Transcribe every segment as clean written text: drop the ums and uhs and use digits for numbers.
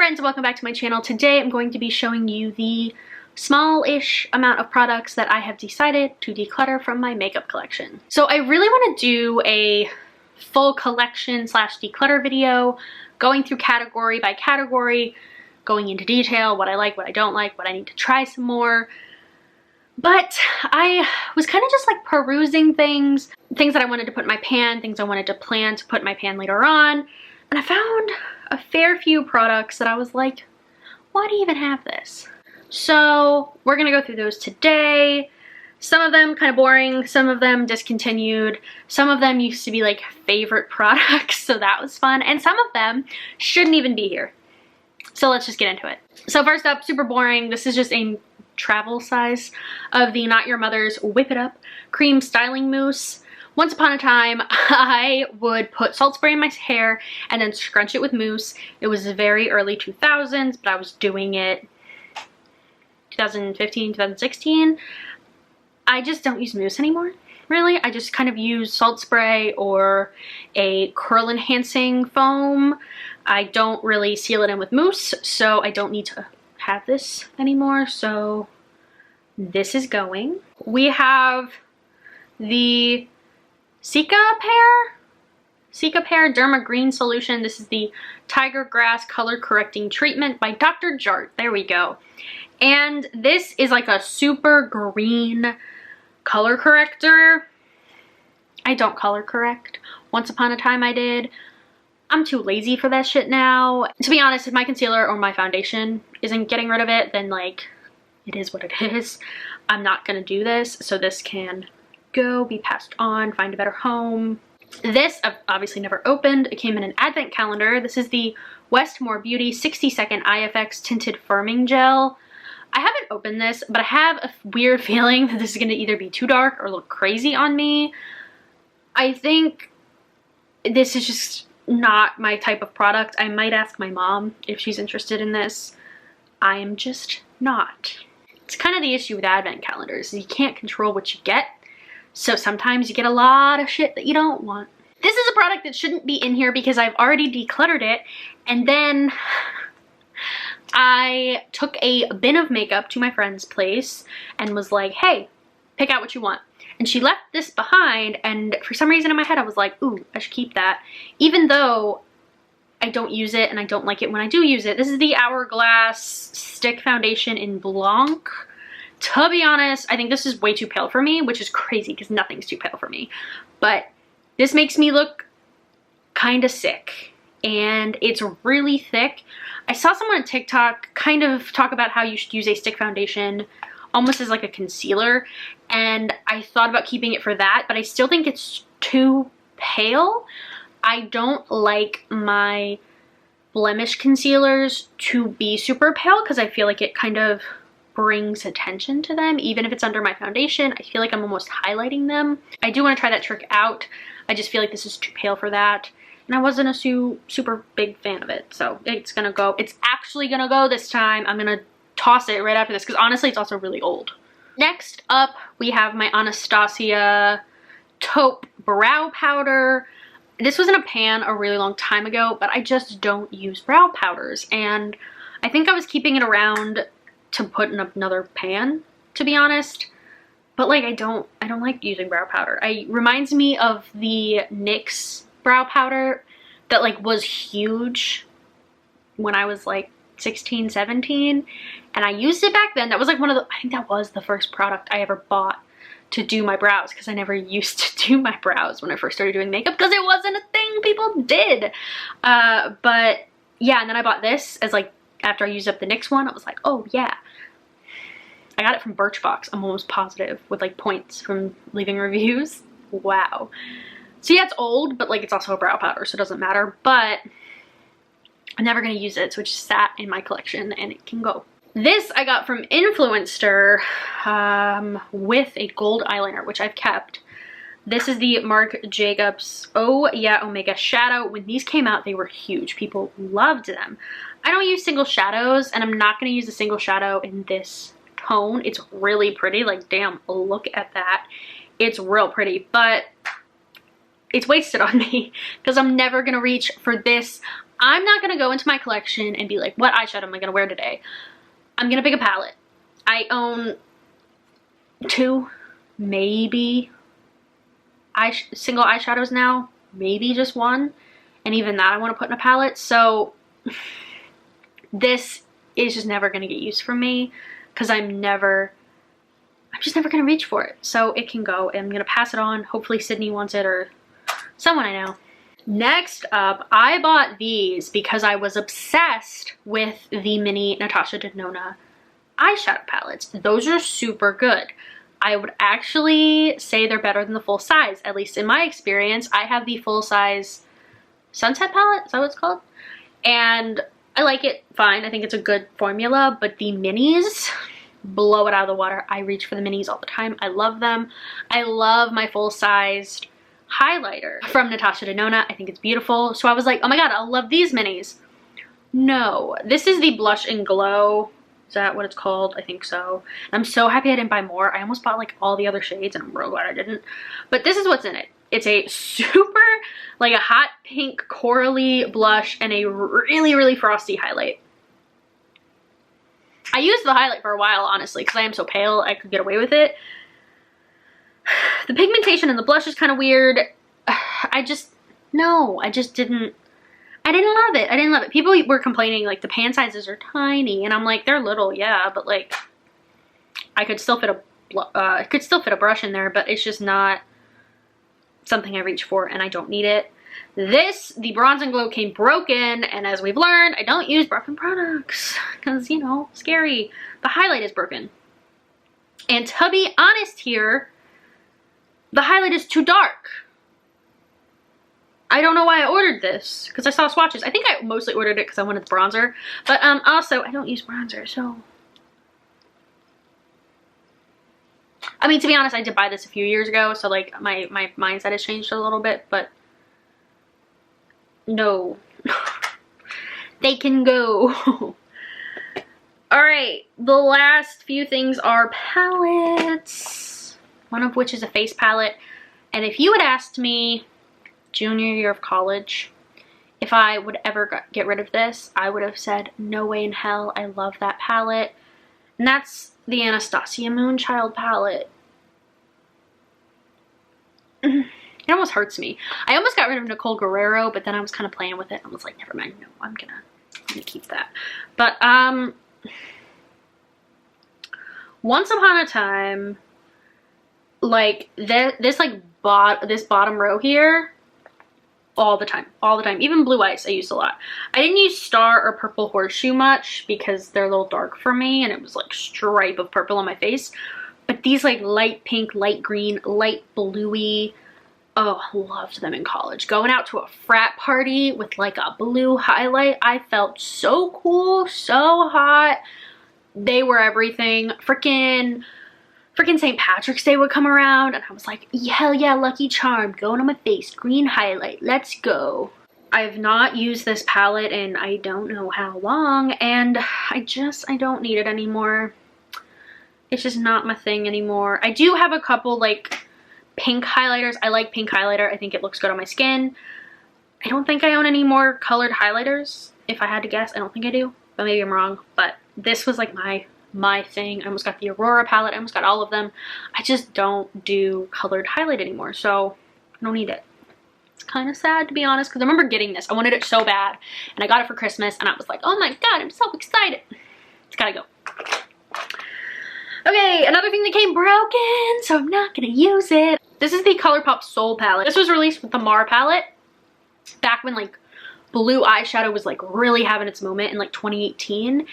friends, welcome back to my channel. Today I'm going to be showing you the small-ish amount of products that I have decided to declutter from my makeup collection. So I really want to do a full collection slash declutter video, going through category by category, going into detail, what I like, what I don't like, what I need to try some more. But I was kind of just like perusing things that I wanted to put in my pan, things I wanted to plan to put in my pan later on. And I found a fair few products that I was like, why do you even have this? So we're gonna go through those today. Some of them kind of boring, some of them discontinued, some of them used to be like favorite products, so that was fun, and some of them shouldn't even be here. So let's just get into it. So first up, super boring, this is just a travel size of the Not Your Mother's Whip It Up Cream Styling Mousse. Once upon a time, I would put salt spray in my hair and then scrunch it with mousse. It was very early 2000s, but I was doing it 2015, 2016. I just don't use mousse anymore, really. I just kind of use salt spray or a curl enhancing foam. I don't really seal it in with mousse, so I don't need to have this anymore. So this is going. We have the Cica Pear Derma Green Solution. This is the Tiger Grass Color Correcting Treatment by Dr. Jart. There we go. And this is like a super green color corrector. I don't color correct. Once upon a time I did. I'm too lazy for that shit now. To be honest, if my concealer or my foundation isn't getting rid of it, then like, it is what it is. I'm not gonna do this, so this can go, be passed on, find a better home. This I've obviously never opened. It came in an advent calendar. This is the Westmore Beauty 60-second IFX Tinted Firming Gel. I haven't opened this, but I have a weird feeling that this is gonna either be too dark or look crazy on me. I think this is just not my type of product. I might ask my mom if she's interested in this. I am just not. It's kind of the issue with advent calendars. You can't control what you get. So sometimes you get a lot of shit that you don't want. This is a product that shouldn't be in here because I've already decluttered it, and then I took a bin of makeup to my friend's place and was like, hey, pick out what you want. And she left this behind, and for some reason in my head I was like, ooh, I should keep that. Even though I don't use it and I don't like it when I do use it. This is the Hourglass Stick Foundation in Blanc. To be honest, I think this is way too pale for me, which is crazy because nothing's too pale for me. But this makes me look kind of sick, and it's really thick. I saw someone on TikTok kind of talk about how you should use a stick foundation almost as like a concealer, and I thought about keeping it for that, but I still think it's too pale. I don't like my blemish concealers to be super pale because I feel like it kind of brings attention to them. Even if it's under my foundation, I feel like I'm almost highlighting them. I do want to try that trick out. I just feel like this is too pale for that, and I wasn't a super big fan of it. So it's gonna go. It's actually gonna go this time. I'm gonna toss it right after this because honestly it's also really old. Next up we have my Anastasia Taupe Brow Powder. This was in a pan a really long time ago, but I just don't use brow powders, and I think I was keeping it around to put in another pan, to be honest. But like, I don't like using brow powder. It reminds me of the NYX brow powder that like was huge when I was like 16, 17, and I used it back then. That was like I think that was the first product I ever bought to do my brows, because I never used to do my brows when I first started doing makeup because it wasn't a thing people did. But yeah, and then I bought this as like, after I used up the NYX one, I was like, oh yeah. I got it from Birchbox, I'm almost positive, with like points from leaving reviews. Wow. So yeah, it's old, but like it's also a brow powder, so it doesn't matter. But I'm never gonna use it, so it just sat in my collection and it can go. This I got from Influenster with a gold eyeliner, which I've kept. This is the Marc Jacobs Oh Yeah Omega Shadow. When these came out, they were huge. People loved them. I don't use single shadows, and I'm not going to use a single shadow in this tone. It's really pretty. Like, damn, look at that. It's real pretty, but it's wasted on me because I'm never gonna reach for this. I'm not gonna go into my collection and be like, what eyeshadow am I gonna wear today? I'm gonna pick a palette. I own 2, maybe single eyeshadows now, maybe just 1, and even that I want to put in a palette. So this is just never going to get used from me because I'm just never going to reach for it. So it can go, and I'm going to pass it on. Hopefully Sydney wants it, or someone I know. Next up, I bought these because I was obsessed with the mini Natasha Denona eyeshadow palettes. Those are super good. I would actually say they're better than the full size, at least in my experience. I have the full size Sunset palette, is that what it's called? And I like it fine. I think it's a good formula, but the minis blow it out of the water. I reach for the minis all the time. I love them. I love my full-sized highlighter from Natasha Denona. I think it's beautiful. So I was like, oh my god, I'll love these minis. No, this is the Blush and Glow. Is that what it's called? I think so. I'm so happy I didn't buy more. I almost bought like all the other shades and I'm real glad I didn't. But this is what's in it. It's a super, like a hot pink corally blush and a really, really frosty highlight. I used the highlight for a while, honestly, because I am so pale, I could get away with it. The pigmentation in the blush is kind of weird. I just didn't. I didn't love it. I didn't love it. People were complaining like the pan sizes are tiny, and I'm like, they're little, yeah, but like I could still fit a brush in there, but it's just not something I reach for, and I don't need it. The Bronze and Glow came broken, and as we've learned, I don't use broken products because, you know, scary. The highlight is broken. And to be honest here, the highlight is too dark. I don't know why I ordered this, because I saw swatches. I think I mostly ordered it because I wanted the bronzer. But also, I don't use bronzer, so... I mean, to be honest, I did buy this a few years ago, so like my mindset has changed a little bit, but... No. They can go. Alright, the last few things are palettes. One of which is a face palette. And if you had asked me junior year of college if I would ever get rid of this, I would have said no way in hell. I love that palette. And that's the Anastasia Moonchild palette. It almost hurts me. I almost got rid of Nicole Guerrero, but then I was kind of playing with it. I was like, never mind, no, I'm gonna keep that. But once upon a time, like this bottom row here, all the time, even Blue Ice I used a lot. I didn't use Star or Purple Horseshoe much because they're a little dark for me, and it was like stripe of purple on my face. But these like light pink, light green, light bluey, oh, loved them in college. Going out to a frat party with like a blue highlight, I felt so cool, so hot. They were everything. Freaking St. Patrick's Day would come around and I was like, hell yeah, Lucky Charm, going on my face, green highlight, let's go. I've not used this palette in I don't know how long, and I don't need it anymore. It's just not my thing anymore. I do have a couple like pink highlighters. I like pink highlighter. I think it looks good on my skin. I don't think I own any more colored highlighters. If I had to guess, I don't think I do, but maybe I'm wrong. But this was like my thing. I almost got the Aurora palette. I almost got all of them. I just don't do colored highlight anymore, so I don't need it. It's kind of sad, to be honest, because I remember getting this. I wanted it so bad, and I got it for Christmas, and I was like, oh my god, I'm so excited. It's gotta go. Okay, another thing that came broken, so I'm not gonna use it. This is the ColourPop Soul palette. This was released with the Mar palette back when like blue eyeshadow was like really having its moment in like 2018.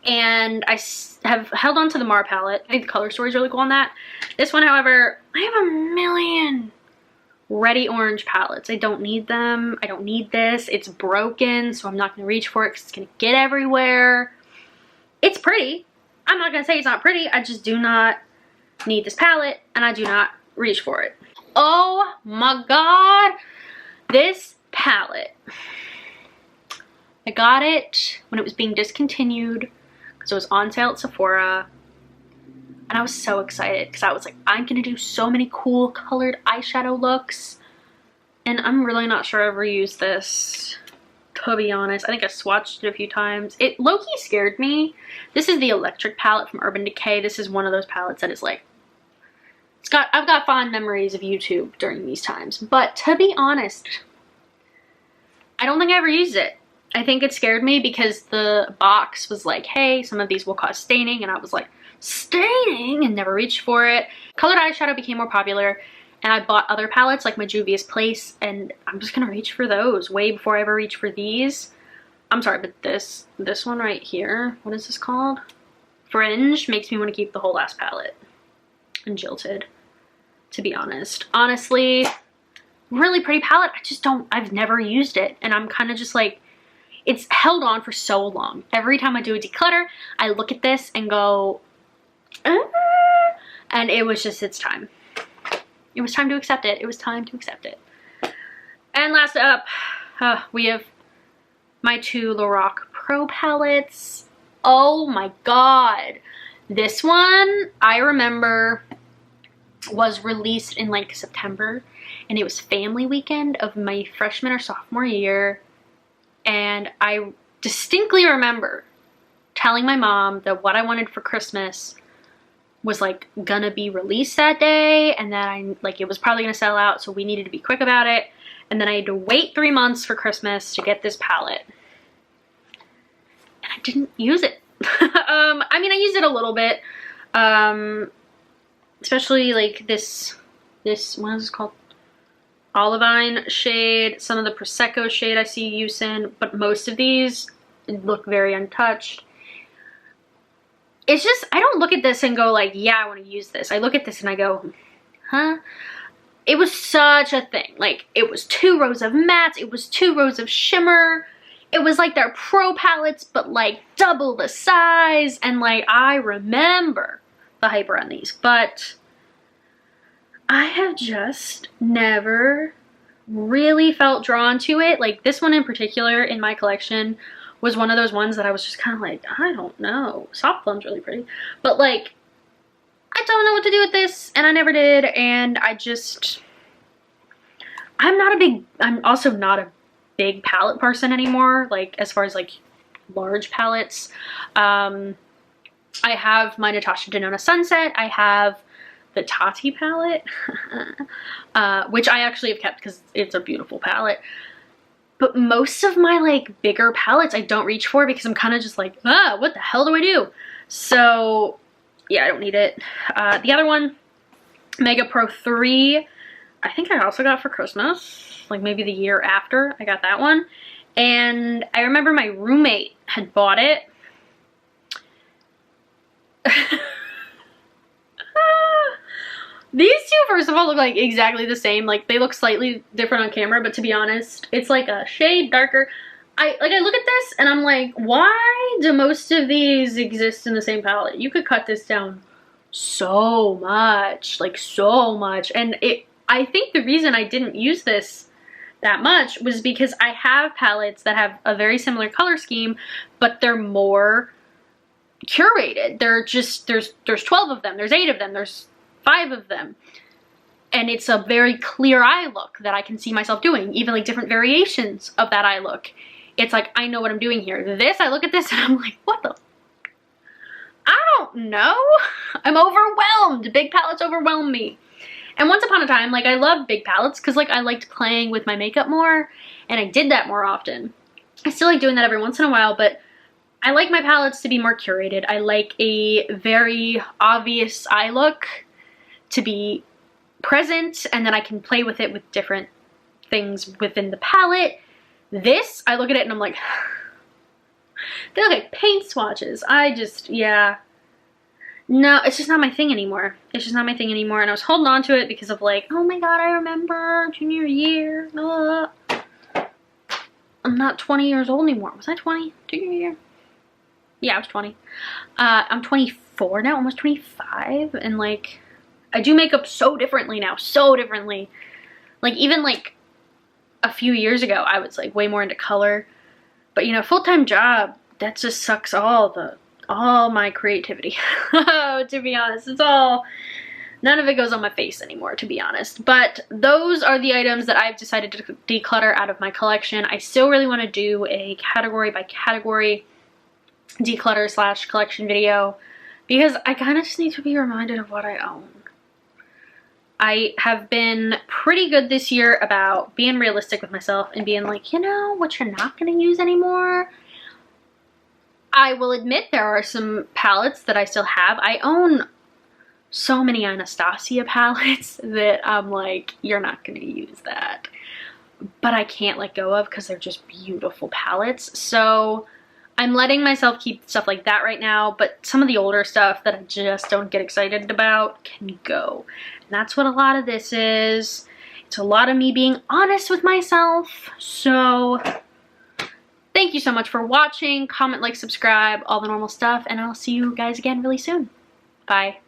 And I have held on to the Mar palette. I think the color story is really cool on that. This one, however, I have a million Ready Orange palettes. I don't need them. I don't need this. It's broken, so I'm not going to reach for it because it's going to get everywhere. It's pretty. I'm not going to say it's not pretty. I just do not need this palette, and I do not reach for it. Oh my god. This palette. I got it when it was being discontinued because it was on sale at Sephora. And I was so excited because I was like, I'm going to do so many cool colored eyeshadow looks. And I'm really not sure I've reused this, to be honest. I think I swatched it a few times. It low-key scared me. This is the electric palette from Urban Decay. This is one of those palettes that is like, I've got fond memories of YouTube during these times. But to be honest, I don't think I ever used it. I think it scared me because the box was like, hey, some of these will cause staining. And I was like, staining? And never reached for it. Colored eyeshadow became more popular. And I bought other palettes like my Juvia's Place. And I'm just going to reach for those way before I ever reach for these. I'm sorry, but this one right here, what is this called? Fringe, makes me want to keep the whole last palette. And Jilted, to be honest. Honestly, really pretty palette. I've never used it. And I'm kind of just like, it's held on for so long. Every time I do a declutter, I look at this and go, and it was just, it's time. It was time to accept it. It was time to accept it. And last up, we have my two Lorac Pro palettes. Oh my god. This one, I remember, was released in like September, and it was family weekend of my freshman or sophomore year. And I distinctly remember telling my mom that what I wanted for Christmas was like gonna be released that day, and that it was probably gonna sell out, so we needed to be quick about it. And then I had to wait 3 months for Christmas to get this palette. And I didn't use it. I mean, I used it a little bit. Especially like this, what is this called? Olivine shade, some of the Prosecco shade I see use in, but most of these look very untouched. It's just, I don't look at this and go like, yeah, I want to use this. I look at this and I go, huh? It was such a thing. Like, it was 2 rows of mattes, it was 2 rows of shimmer. It was like their pro palettes, but like double the size. And like, I remember the hype around these, but I have just never really felt drawn to it. Like, this one in particular in my collection was one of those ones that I was just kind of like, I don't know. Soft Plum's really pretty, but like, I don't know what to do with this, and I never did. And I'm also not a big palette person anymore, like as far as like large palettes. I have my Natasha Denona Sunset. I have the Tati palette, which I actually have kept because it's a beautiful palette. But most of my like bigger palettes I don't reach for because I'm kind of just like, what the hell do I do? So yeah, I don't need it. The other one, Mega Pro 3, I think I also got for Christmas, like maybe the year after I got that one. And I remember my roommate had bought it. These two, first of all, look like exactly the same. Like, they look slightly different on camera, but to be honest, it's like a shade darker. I look at this and I'm like, why do most of these exist in the same palette? You could cut this down so much, like so much. And I think the reason I didn't use this that much was because I have palettes that have a very similar color scheme, but they're more curated. They're just, there's 12 of them, there's 8 of them, there's 5 of them. And it's a very clear eye look that I can see myself doing, even like different variations of that eye look. It's like, I know what I'm doing here. This, I look at this and I'm like, what the? I don't know. I'm overwhelmed. Big palettes overwhelm me. And once upon a time, like, I loved big palettes because like I liked playing with my makeup more, and I did that more often. I still like doing that every once in a while, but I like my palettes to be more curated. I like a very obvious eye look to be present, and then I can play with it with different things within the palette. This, I look at it and I'm like, they look like paint swatches. Yeah. No, it's just not my thing anymore. It's just not my thing anymore. And I was holding on to it because of like, oh my god, I remember junior year. I'm not 20 years old anymore. Was I 20? Junior year? Yeah, I was 20. I'm 24 now, almost 25. And like, I do makeup so differently now, so differently. Like, even like a few years ago, I was like way more into color. But you know, full-time job, that just sucks all my creativity. To be honest, it's all none of it goes on my face anymore, to be honest. But those are the items that I've decided to declutter out of my collection. I still really want to do a category by category declutter / collection video because I kind of just need to be reminded of what I own. I have been pretty good this year about being realistic with myself and being like, you know, what you're not going to use anymore. I will admit there are some palettes that I still have. I own so many Anastasia palettes that I'm like, you're not going to use that. But I can't let go of because they're just beautiful palettes. So I'm letting myself keep stuff like that right now, but some of the older stuff that I just don't get excited about can go. And that's what a lot of this is. It's a lot of me being honest with myself. So thank you so much for watching. Comment, like, subscribe, all the normal stuff, and I'll see you guys again really soon. Bye.